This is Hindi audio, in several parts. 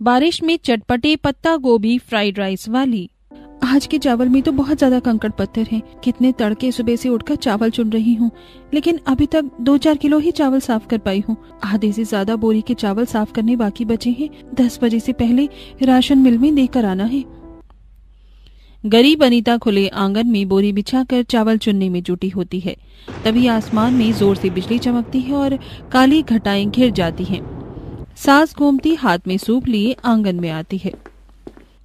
बारिश में चटपटे पत्ता गोभी फ्राइड राइस वाली। आज के चावल में तो बहुत ज्यादा कंकड़ पत्थर हैं। कितने तड़के सुबह से उठकर चावल चुन रही हूँ, लेकिन अभी तक 2-4 किलो ही चावल साफ कर पाई हूँ। आधे से ज्यादा बोरी के चावल साफ करने बाकी बचे हैं। 10 बजे से पहले राशन मिल में देकर आना है। गरीब अनीता खुले आंगन में बोरी बिछाकर चावल चुनने में जुटी होती है। तभी आसमान में जोर से बिजली चमकती है और काली घटाएं घिर जाती हैं। सास घूमती हाथ में सूप लिए आंगन में आती है।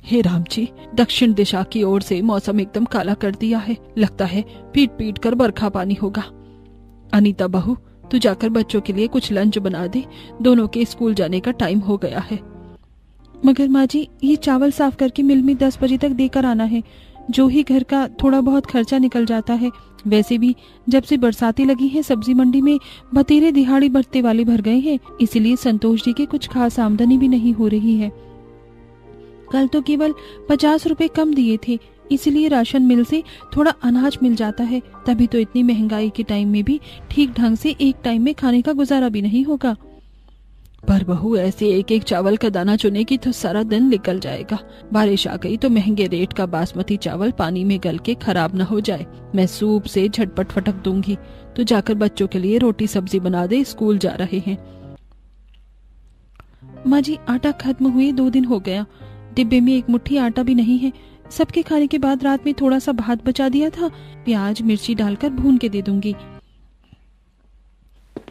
हे राम जी, दक्षिण दिशा की ओर से मौसम एकदम काला कर दिया है। लगता है पीट पीट कर बरखा पानी होगा। अनीता बहू, तू जाकर बच्चों के लिए कुछ लंच बना दे। दोनों के स्कूल जाने का टाइम हो गया है। मगर माँ जी, ये चावल साफ करके मिल में 10 बजे तक देकर आना है। जो ही घर का थोड़ा बहुत खर्चा निकल जाता है। वैसे भी जब से बरसातें लगी हैं, सब्जी मंडी में बतेरे दिहाड़ी बरते वाले भर गए हैं। इसीलिए संतोष जी की कुछ खास आमदनी भी नहीं हो रही है। कल तो केवल 50 रुपए कम दिए थे, इसलिए राशन मिल से थोड़ा अनाज मिल जाता है। तभी तो इतनी महंगाई के टाइम में भी ठीक ढंग से एक टाइम में खाने का गुजारा भी नहीं होगा। पर बहू, ऐसे एक एक चावल का दाना चुनेगी तो सारा दिन निकल जाएगा। बारिश आ गई तो महंगे रेट का बासमती चावल पानी में गल के खराब न हो जाए। मैं सूप से झटपट फटक दूंगी। तो जाकर बच्चों के लिए रोटी सब्जी बना दे, स्कूल जा रहे हैं। माँ जी, आटा खत्म हुए 2 दिन हो गया। डिब्बे में एक मुट्ठी आटा भी नहीं है। सबके खाने के बाद रात में थोड़ा सा भात बचा दिया था। प्याज मिर्ची डालकर भून के दे दूंगी।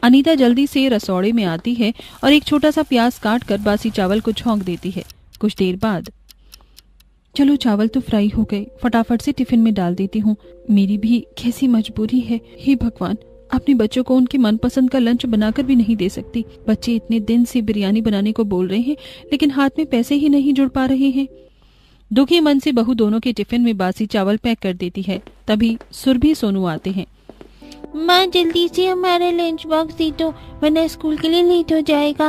अनीता जल्दी से रसोड़े में आती है और एक छोटा सा प्याज काट कर बासी चावल को छौंक देती है। कुछ देर बाद, चलो चावल तो फ्राई हो गए, फटाफट से टिफिन में डाल देती हूँ। मेरी भी कैसी मजबूरी है। हे भगवान, अपने बच्चों को उनके मनपसंद का लंच बनाकर भी नहीं दे सकती। बच्चे इतने दिन से बिरयानी बनाने को बोल रहे हैं, लेकिन हाथ में पैसे ही नहीं जुड़ पा रहे हैं। दुखी मन से बहू दोनों के टिफिन में बासी चावल पैक कर देती है। तभी सुरभि सोनू आते हैं। माँ, जल्दी से हमारा लंच बॉक्स दे दो, वरना स्कूल के लिए लेट हो जाएगा।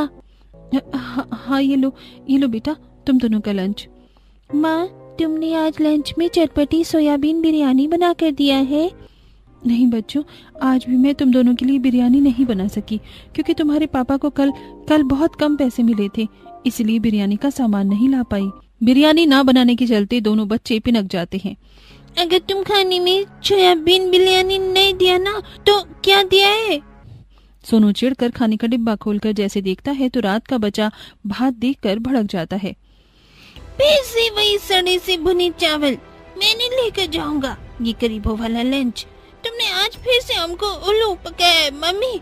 हाँ, ये लो बेटा, तुम दोनों का लंच। माँ, तुमने आज लंच में चटपटी सोयाबीन बिरयानी बना कर दिया है। नहीं बच्चों, आज भी मैं तुम दोनों के लिए बिरयानी नहीं बना सकी, क्योंकि तुम्हारे पापा को कल बहुत कम पैसे मिले थे, इसलिए बिरयानी का सामान नहीं ला पाई। बिरयानी ना बनाने के चलते दोनों बच्चे पिनक जाते हैं। अगर तुम खाने में सोयाबीन बिरयानी नहीं दिया ना, तो क्या दिया है? सोनू चिढ़कर खाने का डिब्बा खोलकर जैसे देखता है तो रात का बचा भात देखकर भड़क जाता है। फिर से वही सड़े से भुने चावल मैंने लेकर जाऊंगा। ये गरीबों वाला लंच। तुमने आज फिर से हमको उल्लू पकाया है मम्मी।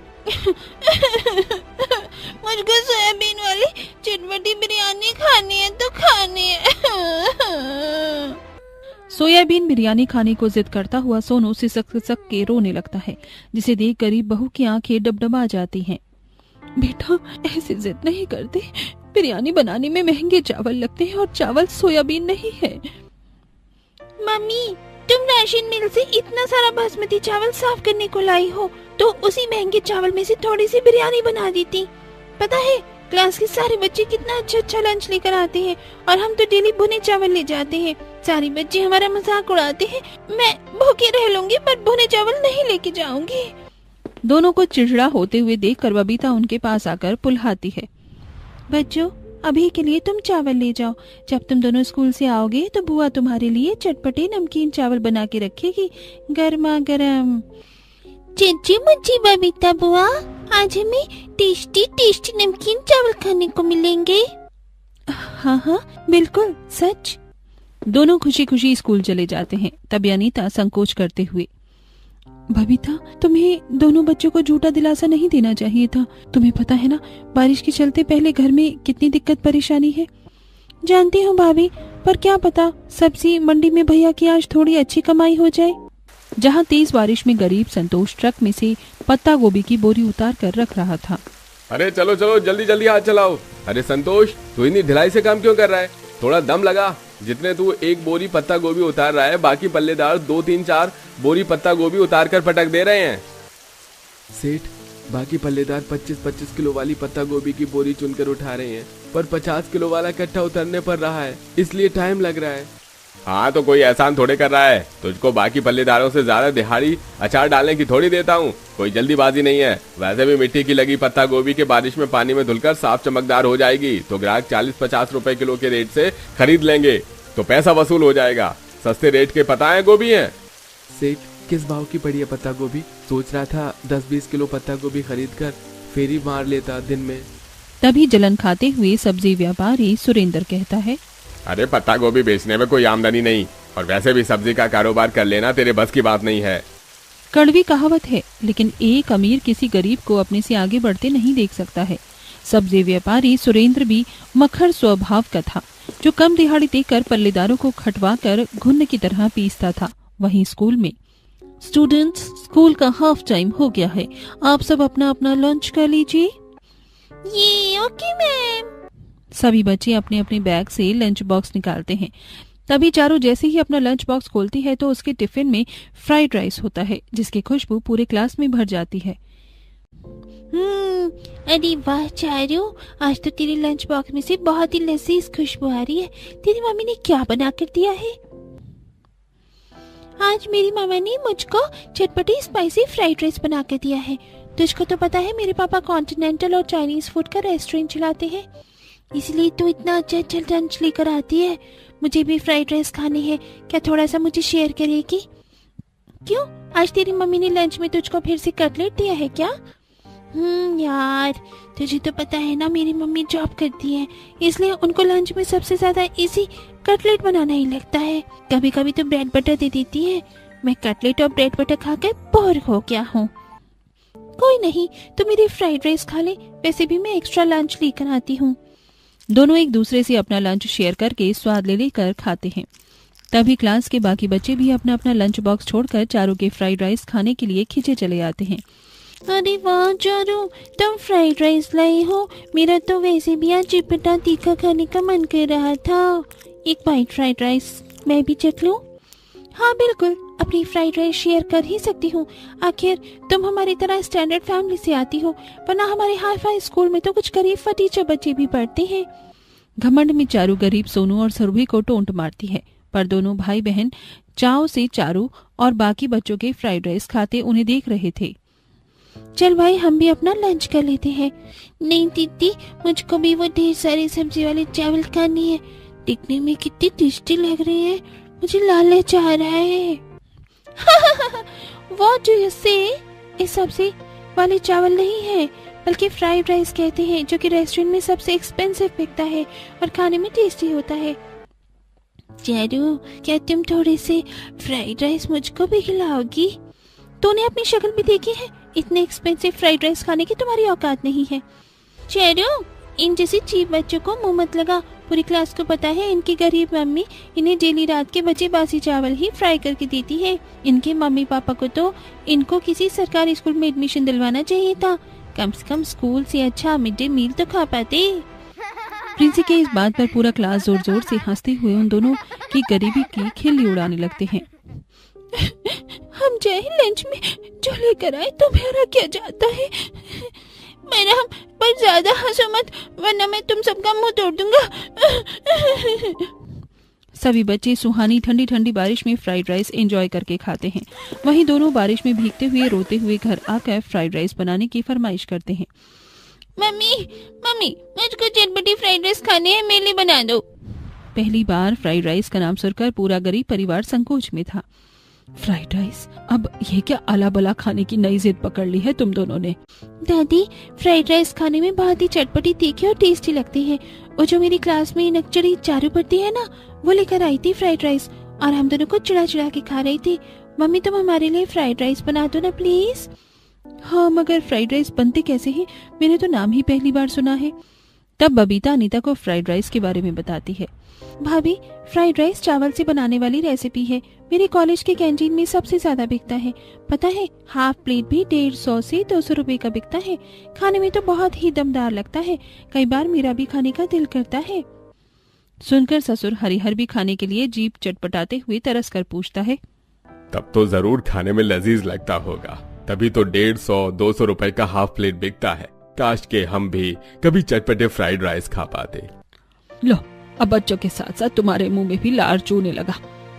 मुझको सोयाबीन वाली चटपटी बिरयानी खानी है तो खानी है। सोयाबीन बिरयानी खाने को जिद करता हुआ सोनू सिसक सिसक के रोने लगता है, जिसे देख गरीब बहू की आंखें डबडबा जाती हैं। बेटा, ऐसे जिद नहीं करते। बिरयानी बनाने में महंगे चावल लगते हैं और चावल सोयाबीन नहीं है। मम्मी, तुम राशन मिल से इतना सारा बासमती चावल साफ करने को लाई हो, तो उसी महंगे चावल में से थोड़ी सी बिरयानी बना देती। पता है क्लास के सारे बच्चे कितना अच्छा लंच लेकर आते हैं, और हम तो डेली भुने चावल ले जाते हैं। सारे बच्चे हमारा मजाक उड़ाते हैं। मैं भूखे रह लूंगी, पर भुने चावल नहीं लेके जाऊंगी। दोनों को चिड़चिड़ा होते हुए देखकर बबीता उनके पास आकर पुल्हाती है। बच्चों, अभी के लिए तुम चावल ले जाओ। जब तुम दोनों स्कूल से आओगे तो बुआ तुम्हारे लिए चटपटे नमकीन चावल बना के रखेगी, गर्मा गर्म। चची मुची बबीता बुआ, आज हमें टेस्टी टेस्टी नमकीन चावल खाने को मिलेंगे। हाँ, बिल्कुल सच। दोनों खुशी खुशी स्कूल चले जाते हैं। तभी अनीता संकोच करते हुए, बबीता, तुम्हें दोनों बच्चों को झूठा दिलासा नहीं देना चाहिए था। तुम्हें पता है ना, बारिश के चलते पहले घर में कितनी दिक्कत परेशानी है। जानती हूँ भाभी, पर क्या पता सब्जी मंडी में भैया की आज थोड़ी अच्छी कमाई हो जाए। जहाँ तेज बारिश में गरीब संतोष ट्रक में से पत्ता गोभी की बोरी उतार कर रख रहा था। अरे चलो चलो, जल्दी जल्दी हाथ चलाओ। अरे संतोष, तू इतनी ढिलाई से काम क्यों कर रहा है? थोड़ा दम लगा। जितने तू एक बोरी पत्ता गोभी उतार रहा है, बाकी पल्लेदार 2, 3, 4 बोरी पत्ता गोभी उतार कर पटक दे रहे हैं। सेठ, बाकी पल्लेदार 25-25 किलो वाली पत्ता गोभी की बोरी चुनकर उठा रहे हैं, पर 50 किलो वाला कट्टा उतरने पर रहा है, इसलिए टाइम लग रहा है। हाँ तो कोई एहसान थोड़े कर रहा है, तुझको बाकी पल्लेदारों से ज्यादा दिहाड़ी अचार डालने की थोड़ी देता हूँ। कोई जल्दीबाजी नहीं है। वैसे भी मिट्टी की लगी पत्ता गोभी के बारिश में पानी में धुलकर साफ चमकदार हो जाएगी तो ग्राहक 40-50 रुपए किलो के रेट से खरीद लेंगे तो पैसा वसूल हो जाएगा। सस्ते रेट के पता है गोभी है। सेठ, किस भाव की पड़ी है पत्ता गोभी? सोच रहा था 10-20 किलो पत्ता गोभी खरीद कर फेरी मार लेता दिन में। तभी जलन खाते हुए सब्जी व्यापारी सुरेंद्र कहता है, अरे पत्ता गोभी बेचने में कोई आमदनी नहीं, और वैसे भी सब्जी का कारोबार कर लेना तेरे बस की बात नहीं है। कड़वी कहावत है, लेकिन एक अमीर किसी गरीब को अपने से आगे बढ़ते नहीं देख सकता है। सब्जी व्यापारी सुरेंद्र भी मखर स्वभाव का था, जो कम दिहाड़ी देकर पल्लेदारों को खटवा कर घुन्न की तरह पीसता था। वहीं स्कूल में, स्टूडेंट्स, स्कूल का हाफ टाइम हो गया है, आप सब अपना अपना लंच कर लीजिए। ये ओके मैम। सभी बच्चे अपने अपने बैग से लंच बॉक्स निकालते हैं। तभी चारू जैसे ही अपना लंच बॉक्स खोलती है तो उसके टिफिन में फ्राइड राइस होता है, जिसकी खुशबू पूरे क्लास में भर जाती है। अरे वाह चारू, आज तो तेरे लंच बॉक्स में से बहुत ही लजीज खुशबू आ रही है। तेरी मम्मी ने क्या बना कर दिया है? आज मेरी मामा ने मुझको चटपटी स्पाइसी फ्राइड राइस बना कर दिया है। तुझको तो पता है मेरे पापा कॉन्टिनेंटल और चाइनीज फूड का रेस्टोरेंट चलाते हैं, इसलिए तू इतना अच्छा लंच लेकर आती है। मुझे भी फ्राइड राइस खानी है, क्या थोड़ा सा मुझे शेयर करेगी? क्यों, आज तेरी मम्मी ने लंच में तुझको फिर से कटलेट दिया है क्या? यार, तुझे तो पता है ना मेरी मम्मी जॉब करती है, इसलिए उनको लंच में सबसे ज्यादा इजी कटलेट बनाना ही लगता है। कभी कभी तो ब्रेड बटर दे देती है। मैं कटलेट और ब्रेड बटर खाकर बोर हो गया हूँ। कोई नहीं, तो मेरी फ्राइड राइस खा ले, वैसे भी मैं एक्स्ट्रा लंच लेकर आती हूँ। दोनों एक दूसरे से अपना लंच शेयर करके स्वाद ले लेकर खाते हैं। तभी क्लास के बाकी बच्चे भी अपना अपना लंच बॉक्स छोड़कर चारू के फ्राइड राइस खाने के लिए खींचे चले आते हैं। अरे वाह चारू, तुम फ्राइड राइस लाई हो। मेरा तो वैसे भी आज चिपटा तीखा खाने का मन कर रहा था। एक बाइट फ्राइड राइस मैं भी चख लूं? हाँ बिल्कुल, अपनी फ्राइड राइस शेयर कर ही सकती हूँ। आखिर तुम हमारी तरह स्टैंडर्ड फैमिली से आती हो, वरना हमारे हाई फाई स्कूल में तो कुछ गरीब फटीचर बच्चे भी पढ़ते हैं। घमंड में चारू गरीब सोनू और सुरभि को टोंट मारती है, पर दोनों भाई बहन चाव से चारू और बाकी बच्चों के फ्राइड राइस खाते उन्हें देख रहे थे। चल भाई, हम भी अपना लंच कर लेते हैं। नहीं दीदी, मुझको भी वो ढेर सारी सब्जी वाले चावल खानी है। दिखने में कितनी टेस्टी लग रहे हैं, मुझे लालच आ रहा है। What do you say? ये सब्जी वाले चावल नहीं है, बल्कि फ्राइड राइस कहते हैं, जो कि रेस्टोरेंट में सबसे एक्सपेंसिव बिकता है और खाने में टेस्टी होता है। चारू, क्या तुम थोड़े से फ्राइड राइस मुझको भी खिलाओगी? तूने अपनी शक्ल भी देखी है, इतने एक्सपेंसिव फ्राइड राइस खाने की तुम्हारी औकात नहीं है। चारू, इन जैसे चीप बच्चों को मुंह मत लगा। पूरी क्लास को पता है इनकी गरीब मम्मी इन्हें डेली रात के बचे बासी चावल ही फ्राई करके देती है। इनके मम्मी पापा को तो इनको किसी सरकारी स्कूल में एडमिशन दिलवाना चाहिए था, कम से कम स्कूल से अच्छा मिड डे मील तो खा पाते। प्रिंसी के इस बात पर पूरा क्लास जोर जोर से हंसते हुए उन दोनों की गरीबी की खिल्ली उड़ाने लगते हैं। हम जाए लंच में जो लेकर आए, तुम्हारा क्या जाता है? मेरा हम पर ज्यादा हंसो मत, वरना मैं तुम सबका मुंह तोड़ दूंगा। सभी बच्चे सुहानी ठंडी ठंडी बारिश में फ्राइड राइस एंजॉय करके खाते हैं। वहीं दोनों बारिश में भीगते हुए रोते हुए घर आकर फ्राइड राइस बनाने की फरमाइश करते हैं। मम्मी मम्मी, मुझको चटपटी फ्राइड राइस खाने हैं, मेरे लिए बना दो। पहली बार फ्राइड राइस का नाम सुनकर पूरा गरीब परिवार संकोच में था। फ्राइड राइस, अब ये क्या आला बला खाने की नई जिद पकड़ ली है तुम दोनों ने? दादी, फ्राइड राइस खाने में बहुत ही चटपटी, तीखी और टेस्टी लगती है। वो जो मेरी क्लास में नकचड़ी चारू पड़ती है ना, वो लेकर आई थी फ्राइड राइस और हम दोनों को चिड़ा चिड़ा के खा रही थी। मम्मी, तुम हमारे लिए फ्राइड राइस बना दो ना प्लीज। हाँ, मगर फ्राइड राइस बनते कैसे हैं? मैंने तो नाम ही पहली बार सुना है। तब बबीता अनीता को फ्राइड राइस के बारे में बताती है। भाभी, फ्राइड राइस चावल से बनाने वाली रेसिपी है, मेरे कॉलेज के कैंटीन में सबसे ज्यादा बिकता है। पता है, हाफ प्लेट भी 150 से 200 रुपए का बिकता है। खाने में तो बहुत ही दमदार लगता है, कई बार मेरा भी खाने का दिल करता है। सुनकर ससुर हरिहर भी खाने के लिए जीभ चटपटाते हुए तरस कर पूछता है, तब तो जरूर खाने में लजीज लगता होगा, तभी तो 150-200 रुपए का हाफ प्लेट बिकता है। काश के हम भी कभी चटपटे फ्राइड राइस खा पाते। लो, अब बच्चों के साथ साथ तुम्हारे मुंह में भी लार चूने लगा।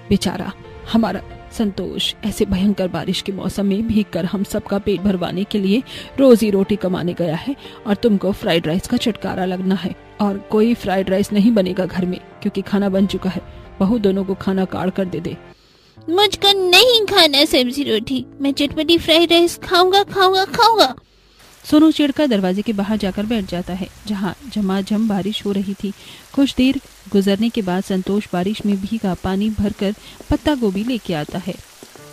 बेचारा हमारा संतोष ऐसे भयंकर बारिश के मौसम में भीगकर हम सबका पेट भरवाने के लिए रोजी रोटी कमाने गया है और तुमको फ्राइड राइस का छुटकारा लगना है। और कोई फ्राइड राइस नहीं बनेगा घर में, क्योंकि खाना बन चुका है। बहू दोनों को खाना काढ़ कर दे दे। मुझको नहीं खाना सब्जी रोटी, मैं चटपटी फ्राइड राइस खाऊंगा खाऊंगा खाऊंगा। सोनू चिढ़कर दरवाजे के बाहर जाकर बैठ जाता है, जहाँ झमाझम बारिश हो रही थी। कुछ देर गुजरने के बाद संतोष बारिश में भीगा पानी भरकर पत्ता गोभी लेके आता है।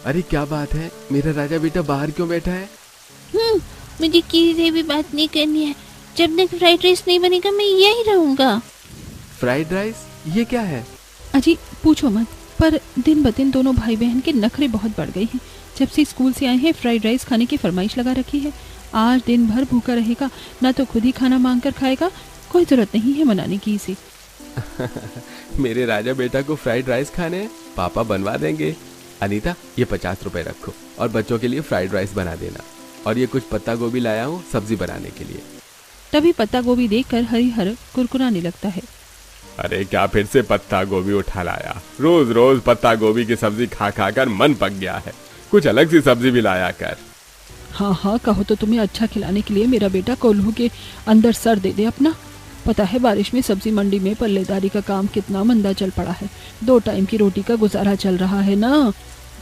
अरे क्या बात है, मेरा राजा बेटा बाहर क्यों बैठा है? मुझे किसी से भी बात नहीं करनी है। जब तक फ्राइड राइस नहीं बनेगा मैं यही रहूंगा। फ्राइड राइस ये क्या है? अजी पूछो मत, पर दिन ब दिन दोनों भाई बहन के नखरे बहुत बढ़ गए हैं। जब से स्कूल से आए हैं फ्राइड राइस खाने की फरमाइश लगा रखी है। आज दिन भर भूखा रहेगा, ना तो खुद ही खाना मांग कर खाएगा। कोई जरूरत नहीं है मनाने की इसे। मेरे राजा बेटा को फ्राइड राइस खाने हैं, पापा बनवा देंगे। अनीता ये 50 रुपए रखो और बच्चों के लिए फ्राइड राइस बना देना। और ये कुछ पत्ता गोभी लाया हूँ सब्जी बनाने के लिए। तभी पत्ता गोभी देखकर हरिहर कुरकुराने लगता है। अरे क्या फिर से पत्ता गोभी उठा लाया? रोज रोज पत्ता गोभी की सब्जी खा खा कर मन पक गया है। कुछ अलग सी सब्जी भी लाया कर। हाँ हाँ कहो तो तुम्हें अच्छा खिलाने के लिए मेरा बेटा कोल्हू के अंदर सर दे दे अपना। पता है बारिश में सब्जी मंडी में पल्लेदारी का काम कितना मंदा चल पड़ा है। 2 टाइम की रोटी का गुजारा चल रहा है ना,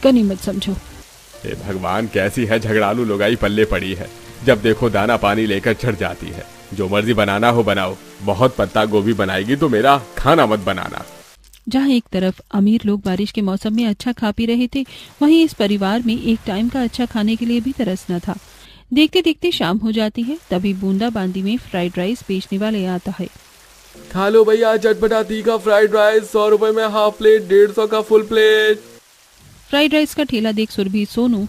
गनीमत समझो। हे भगवान, कैसी है झगड़ालू लुगाई पल्ले पड़ी है। जब देखो दाना पानी लेकर चढ़ जाती है। जो मर्जी बनाना हो बनाओ, बहुत पत्ता गोभी बनाएगी तो मेरा खाना मत बनाना। जहाँ एक तरफ अमीर लोग बारिश के मौसम में अच्छा खा पी रहे थे, वहीं इस परिवार में एक टाइम का अच्छा खाने के लिए भी तरसना था। देखते देखते शाम हो जाती है, तभी बूंदाबांदी में फ्राइड राइस बेचने वाले आता है। खा लो भैया चटपटा तीखा फ्राइड राइस, 100 रुपए में हाफ प्लेट, 150 का फुल प्लेट। फ्राइड राइस का ठेला देख सुरभि सोनू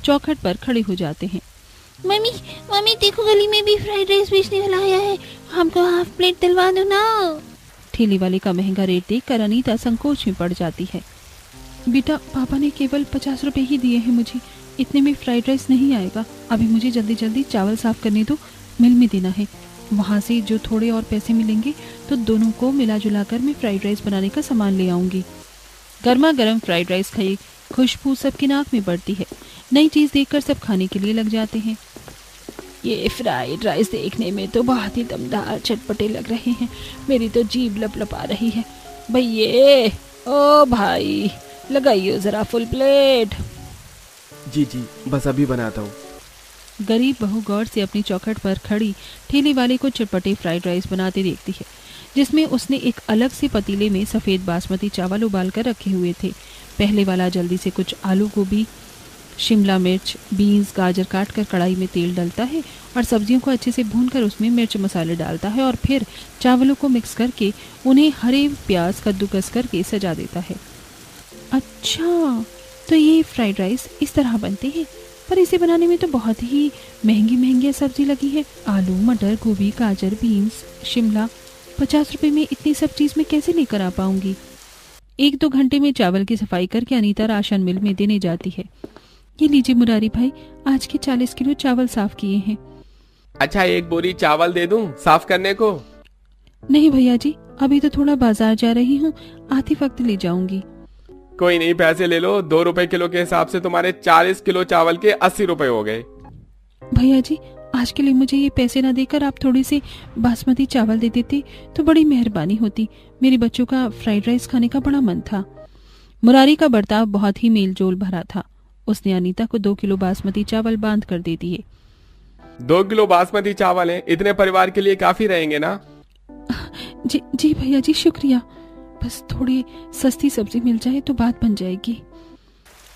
चौखट पर खड़े हो जाते हैं। मम्मी मम्मी देखो गली में भी फ्राइड राइस बेचने वाला आया है, हमको हाफ प्लेट दिलवा दो ना। ठेले वाले का महंगा रेट देखकर अनीता संकोच में पड़ जाती है। बेटा पापा ने केवल 50 रुपए ही दिए हैं मुझे, इतने में फ्राइड राइस नहीं आएगा। अभी मुझे जल्दी जल्दी चावल साफ करने दो, मिल में देना है। वहाँ से जो थोड़े और पैसे मिलेंगे तो दोनों को मिला जुला कर मैं फ्राइड राइस बनाने का सामान ले आऊंगी। गर्मा गर्म फ्राइड राइस खाई खुशबू सबकी नाक में बढ़ती है। नई चीज देखकर सब खाने के लिए लग जाते हैं। ये फ्राइड राइस देखने में तो बहुत ही दमदार चटपटे लग रहे हैं, मेरी तो जीभ लपलपा रही है। भैये ओ भाई लगाइए जरा फुल प्लेट। जी जी बस अभी बनाता हूँ। गरीब बहू गौर से अपनी चौखट पर खड़ी ठेले वाले को चटपटे फ्राइड राइस बनाते देखती है, जिसमें उसने एक अलग से पतीले में सफेद बासमती चावल उबाल कर रखे हुए थे। पहले वाला जल्दी से कुछ आलू गोभी, शिमला मिर्च, बीन्स, गाजर काट कर कढ़ाई में तेल डालता है और सब्जियों को अच्छे से भूनकर उसमें मिर्च मसाले डालता है और फिर चावलों को मिक्स करके उन्हें हरे प्याज कद्दूकस करके सजा देता है। अच्छा तो ये फ्राइड राइस इस तरह बनते हैं, पर इसे बनाने में तो बहुत ही महंगी सब्जी लगी है। आलू, मटर, गोभी, गाजर, बीन्स, शिमला। 50 रुपए में इतनी सब चीज मैं कैसे लेकर आ पाऊंगी। 1-2 घंटे में चावल की सफाई करके अनीता राशन मिल में देने जाती है। ये लीजिए मुरारी भाई, आज के 40 किलो चावल साफ किए हैं। अच्छा 1 बोरी चावल दे दूं साफ करने को? नहीं भैया जी, अभी तो थोड़ा बाजार जा रही हूँ, आते वक्त ले जाऊंगी। कोई नहीं, पैसे ले लो। 2 रुपए किलो के हिसाब से तुम्हारे 40 किलो चावल के 80 रुपए हो गए। भैया जी आज के लिए मुझे ये पैसे ना देकर आप थोड़ी सी बासमती चावल दे देते तो बड़ी मेहरबानी होती। मेरे बच्चों का फ्राइड राइस खाने का बड़ा मन था। मुरारी का बर्ताव बहुत ही मेलजोल भरा था। उसने अनीता को 2 किलो बासमती चावल बांध कर दे दिए। 2 किलो बासमती चावल है, इतने परिवार के लिए काफी रहेंगे ना? जी भैया जी शुक्रिया, बस थोड़ी सस्ती सब्जी मिल जाए तो बात बन जाएगी।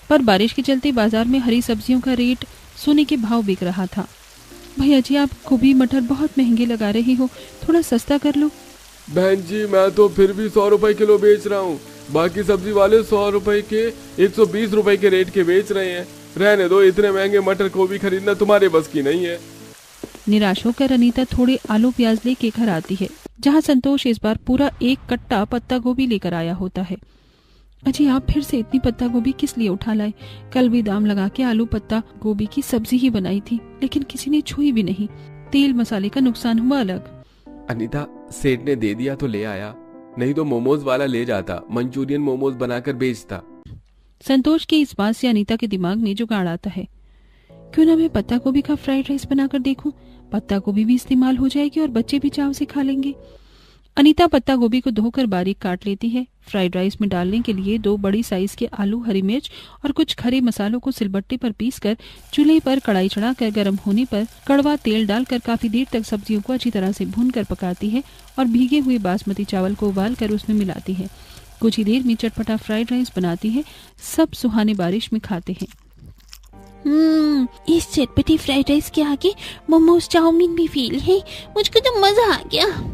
पर बारिश के चलते बाजार में हरी सब्जियों का रेट सोने के भाव बिक रहा था। भैया जी आप गोभी मटर बहुत महंगे लगा रही हो, थोड़ा सस्ता कर लो। बहन जी मैं तो फिर भी 100 रुपए किलो बेच रहा हूँ, बाकी सब्जी वाले 100 रुपए के 120 रुपए के रेट के बेच रहे हैं। रहने दो, इतने महंगे मटर गोभी खरीदना तुम्हारे बस की नहीं है। निराश होकर अनीता थोड़े आलू प्याज लेके घर आती है, जहाँ संतोष इस बार पूरा 1 कट्टा पत्ता गोभी लेकर आया होता है। अजी आप फिर से इतनी पत्ता गोभी किस लिए उठा लाए? कल भी दाम लगा के आलू पत्ता गोभी की सब्जी ही बनाई थी, लेकिन किसी ने छुई भी नहीं। तेल मसाले का नुकसान हुआ अलग। अनीता सेठ ने दे दिया तो ले आया, नहीं तो मोमोज वाला ले जाता, मंचूरियन मोमोज बनाकर बेचता। संतोष की इस बात से अनीता के दिमाग में जुगाड़ आता है, क्यों ना मैं पत्ता गोभी का फ्राइड राइस बनाकर देखूं। पत्ता गोभी भी इस्तेमाल हो जाएगी और बच्चे भी चाव से खा लेंगे। अनीता पत्ता गोभी को धोकर बारीक काट लेती है। फ्राइड राइस में डालने के लिए 2 बड़ी साइज के आलू, हरी मिर्च और कुछ खड़े मसालों को सिलबट्टे पर पीसकर चूल्हे पर कढ़ाई चढ़ाकर गर्म होने पर कड़वा तेल डालकर काफी देर तक सब्जियों को अच्छी तरह से भूनकर पकाती है और भीगे हुए बासमती चावल को उबालकर उसमें मिलाती है। कुछ ही देर में चटपटा फ्राइड राइस बनाती है। सब सुहाने बारिश में खाते हैं। इस चटपटी फ्राइड राइस के आगे मोमोज चाउमीन भी फेल है। मुझको तो मजा आ गया।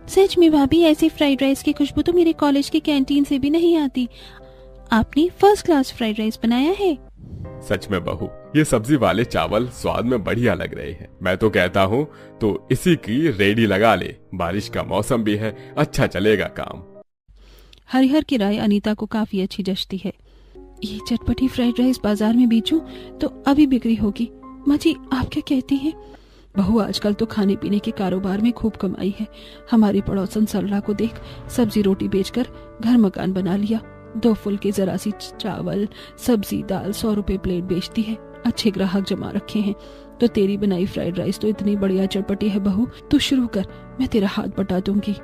सच में भाभी, ऐसे फ्राइड राइस की खुशबू तो मेरे कॉलेज की कैंटीन से भी नहीं आती। आपने फर्स्ट क्लास फ्राइड राइस बनाया है। सच में बहू, ये सब्जी वाले चावल स्वाद में बढ़िया लग रहे हैं। मैं तो कहता हूँ तो इसी की रेडी लगा ले, बारिश का मौसम भी है, अच्छा चलेगा काम। हरिहर की राय अनीता को काफी अच्छी जचती है। ये चटपटी फ्राइड राइस बाजार में बेचूं तो अभी बिक्री होगी। माँ जी, आप क्या कहती हैं? बहू, आजकल तो खाने पीने के कारोबार में खूब कमाई है। हमारी पड़ोसन सरला को देख, सब्जी रोटी बेचकर घर मकान बना लिया। 2 फुल के जरा सी चावल, सब्जी, दाल 100 रुपए प्लेट बेचती है। अच्छे ग्राहक जमा रखे हैं। तो तेरी बनाई फ्राइड राइस तो इतनी बढ़िया चटपटी है बहू, तू शुरू कर, मैं तेरा हाथ बटा दूंगी।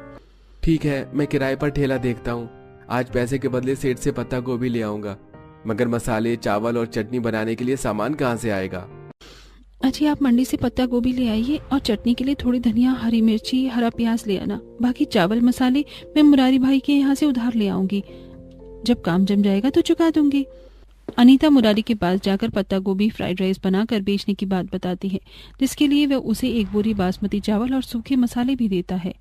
ठीक है, मैं किराए पर ठेला देखता हूँ। आज पैसे के बदले सेठ से पत्ता गोभी ले आऊंगा, मगर मसाले, चावल और चटनी बनाने के लिए सामान कहाँ से आएगा? अच्छा, आप मंडी से पत्ता गोभी ले आइए और चटनी के लिए थोड़ी धनिया, हरी मिर्ची, हरा प्याज ले आना। बाकी चावल मसाले मैं मुरारी भाई के यहाँ से उधार ले आऊंगी। जब काम जम जाएगा तो चुका दूंगी। अनीता मुरारी के पास जाकर पत्ता गोभी फ्राइड राइस बनाकर बेचने की बात बताती है, जिसके लिए वह उसे 1 बोरी बासमती चावल और सूखे मसाले भी देता है।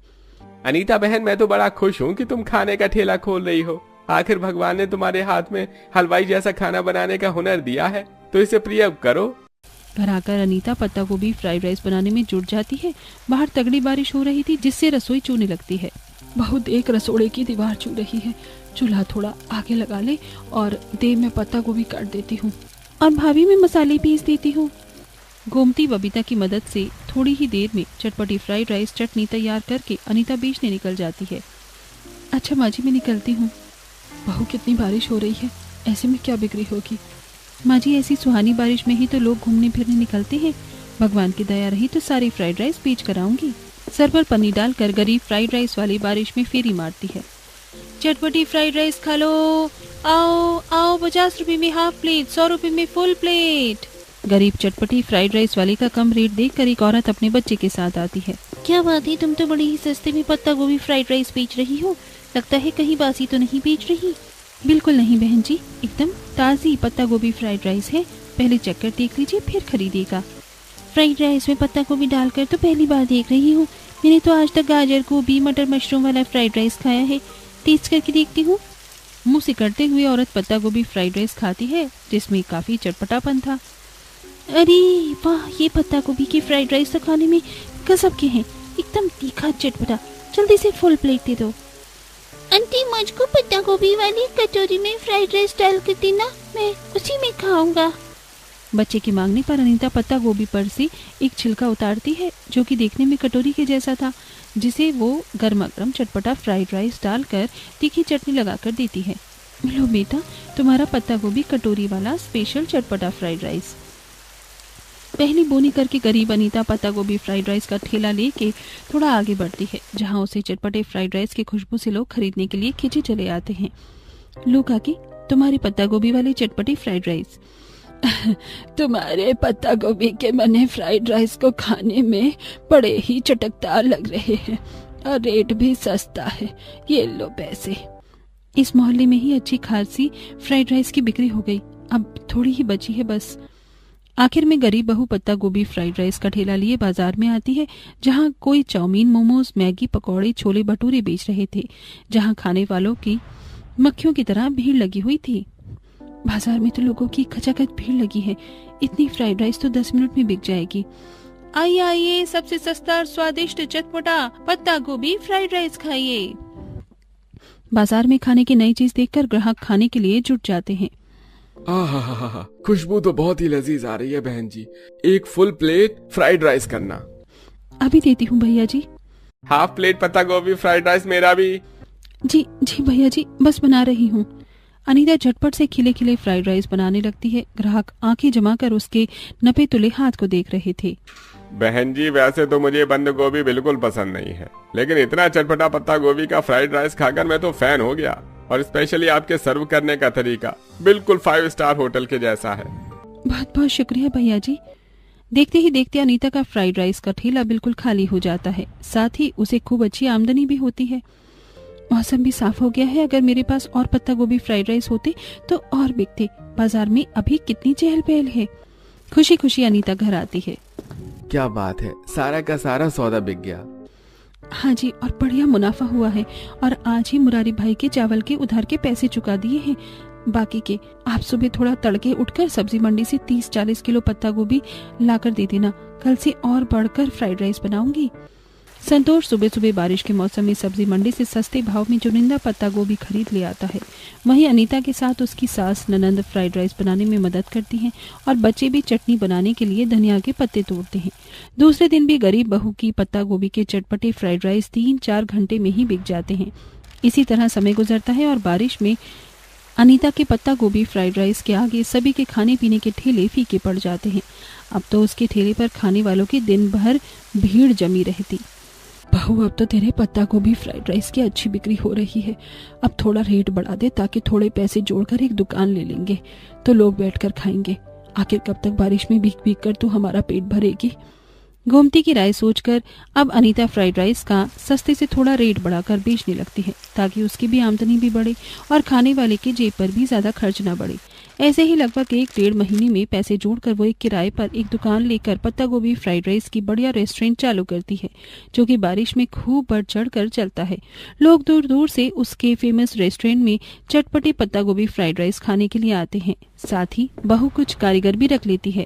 अनीता बहन, मैं तो बड़ा खुश हूँ कि तुम खाने का ठेला खोल रही हो। आखिर भगवान ने तुम्हारे हाथ में हलवाई जैसा खाना बनाने का हुनर दिया है, तो इसे प्रयोग करो। घर आकर अनीता पत्ता गोभी फ्राइड राइस बनाने में जुट जाती है। बाहर तगड़ी बारिश हो रही थी, जिससे रसोई चूने लगती है। बहुत एक रसोड़े की दीवार चू रही है। चूल्हा थोड़ा आगे लगा ले और देव में पत्ता गोभी काट देती हूँ और भाभी में मसाले पीस देती हूँ। गोमती बबीता की मदद से थोड़ी ही देर में चटपटी फ्राइड राइस चटनी तैयार करके अनीता बेचने निकल जाती है। अच्छा माँ जी, मैं निकलती हूँ। बहू, कितनी बारिश हो रही है, ऐसे में क्या बिक्री होगी? माँ जी, ऐसी सुहानी बारिश में ही तो लोग घूमने फिरने निकलते हैं। भगवान की दया रही तो सारी फ्राइड राइस बेच कर आऊंगी। सर पर पन्नी डालकर गरीब फ्राइड राइस वाली बारिश में फेरी मारती है। चटपटी फ्राइड राइस खा लो, आओ आओ, 50 रुपए में हाफ प्लेट, 100 रुपए में फुल प्लेट। गरीब चटपटी फ्राइड राइस वाले का कम रेट देखकर एक औरत अपने बच्चे के साथ आती है। क्या बात है, तुम तो बड़ी ही सस्ते में पत्ता गोभी फ्राइड राइस बेच रही हो। लगता है कहीं बासी तो नहीं बेच रही। बिल्कुल नहीं बहन जी, एकदम ताज़ी पत्ता गोभी फ्राइड राइस है। पहले चेक कर देख लीजिए, फिर खरीदेगा। फ्राइड राइस में पत्ता गोभी डालकर तो पहली बार देख रही हूँ। मैंने तो आज तक गाजर, गोभी, मटर, मशरूम वाला फ्राइड राइस खाया है। टेस्ट करके देखती हूँ। मुंह सिकड़ते हुए औरत पत्ता गोभी फ्राइड राइस खाती है, जिसमें काफी चटपटापन था। अरे वाह, ये पत्ता गोभी के फ्राइड राइस तो खाने में गजब के हैं। एकदम तीखा चटपटा। जल्दी से फुल प्लेट दे दो। आंटी, मुझको पत्ता गोभी वाली कटोरी में फ्राइड राइस डाल कर देना, मैं उसी में खाऊंगा। बच्चे की मांगने पर अनीता पत्ता गोभी पर से एक छिलका उतारती है, जो कि देखने में कटोरी के जैसा था, जिसे वो गर्मा गर्म चटपटा फ्राइड राइस डालकर तीखी चटनी लगाकर देती है। लो बेटा, तुम्हारा पत्ता गोभी कटोरी वाला स्पेशल चटपटा फ्राइड राइस। पहली बोनी करके गरीब अनीता पत्ता गोभी फ्राइड राइस का ठेला लेके थोड़ा आगे बढ़ती है, जहां उसे चटपटे फ्राइड राइस की खुशबू से लोग खरीदने के लिए खींचे चले आते हैं। लो काकी, तुम्हारी पत्ता गोभी वाली चटपटी फ्राइड राइस। तुम्हारे पत्ता गोभी के बने फ्राइड राइस को खाने में बड़े ही चटकदार लग रहे हैं और रेट भी सस्ता है। ये लो पैसे। इस मोहल्ले में ही अच्छी खासी फ्राइड राइस की बिक्री हो गई। अब थोड़ी ही बची है बस। आखिर में गरीब बहू पत्ता गोभी फ्राइड राइस का ठेला लिए बाजार में आती है, जहां कोई चाउमीन, मोमोज, मैगी, पकौड़े, छोले भटूरे बेच रहे थे, जहां खाने वालों की मक्खियों की तरह भीड़ लगी हुई थी। बाजार में तो लोगों की खचाखच भीड़ लगी है। इतनी फ्राइड राइस तो 10 मिनट में बिक जाएगी। आइए आइए, सबसे सस्ता और स्वादिष्ट चटपटा पत्ता गोभी फ्राइड राइस खाइए। बाजार में खाने की नई चीज देखकर ग्राहक खाने के लिए जुट जाते हैं। आहा, खुशबू तो बहुत ही लजीज आ रही है बहन जी। एक फुल प्लेट फ्राइड राइस करना। अभी देती हूँ भैया जी। हाफ प्लेट पत्ता गोभी फ्राइड राइस मेरा भी। जी जी भैया जी, बस बना रही हूँ। अनीता झटपट से खिले खिले फ्राइड राइस बनाने लगती है। ग्राहक आंखें जमाकर उसके नपे तुले हाथ को देख रहे थे। बहन जी, वैसे तो मुझे बंद गोभी बिल्कुल पसंद नहीं है, लेकिन इतना चटपटा पत्ता गोभी का फ्राइड राइस खाकर मैं तो फैन हो गया। और स्पेशली आपके सर्व करने का तरीका बिल्कुल 5 स्टार होटल के जैसा है। बहुत बहुत शुक्रिया भैया जी। देखते ही देखते अनीता का फ्राइड राइस का ठेला बिल्कुल खाली हो जाता है। साथ ही उसे खूब अच्छी आमदनी भी होती है। मौसम भी साफ हो गया है। अगर मेरे पास और पत्ता गोभी फ्राइड राइस होते तो और बिकते। बाजार में अभी कितनी चहल पहल है। खुशी खुशी अनीता घर आती है। क्या बात है, सारा का सारा सौदा बिक गया। हाँ जी, और बढ़िया मुनाफा हुआ है। और आज ही मुरारी भाई के चावल के उधार के पैसे चुका दिए हैं। बाकी के आप सुबह थोड़ा तड़के उठकर सब्जी मंडी से 30-40 किलो पत्ता गोभी लाकर दे देना। कल से और बढ़कर फ्राइड राइस बनाऊंगी। संतोष सुबह सुबह बारिश के मौसम में सब्जी मंडी से सस्ते भाव में चुनिंदा पत्ता गोभी खरीद ले आता है। वहीं अनीता के साथ उसकी सास ननंद फ्राइड राइस बनाने में मदद करती हैं और बच्चे भी चटनी बनाने के लिए धनिया के पत्ते तोड़ते हैं। दूसरे दिन भी गरीब बहू की पत्ता गोभी के चटपटे फ्राइड राइस 3-4 घंटे में ही बिक जाते हैं। इसी तरह समय गुजरता है और बारिश में अनीता के पत्ता गोभी फ्राइड राइस के आगे सभी के खाने पीने के ठेले फीके पड़ जाते हैं। अब तो उसके ठेले पर खाने वालों की दिन भर भीड़ जमी रहती। बहू, अब तो तेरे पत्ता गोभी फ्राइड राइस की अच्छी बिक्री हो रही है। अब थोड़ा रेट बढ़ा दे ताकि थोड़े पैसे जोड़कर एक दुकान ले लेंगे तो लोग बैठकर खाएंगे। आखिर कब तक बारिश में भीग भीग कर तू हमारा पेट भरेगी। गोमती की राय सोचकर अब अनीता फ्राइड राइस का सस्ते से थोड़ा रेट बढ़ाकर बेचने लगती है ताकि उसकी भी आमदनी भी बढ़े और खाने वाले की जेब पर भी ज्यादा खर्च न बढ़े। ऐसे ही लगभग 1-1.5 महीने में पैसे जोड़कर वो एक किराए पर एक दुकान लेकर पत्ता गोभी फ्राइड राइस की बढ़िया रेस्टोरेंट चालू करती है, जो कि बारिश में खूब बढ़ चढ़ कर चलता है। लोग दूर दूर से उसके फेमस रेस्टोरेंट में चटपटे पत्ता गोभी फ्राइड राइस खाने के लिए आते हैं। साथ ही बहू कुछ कारीगर भी रख लेती है।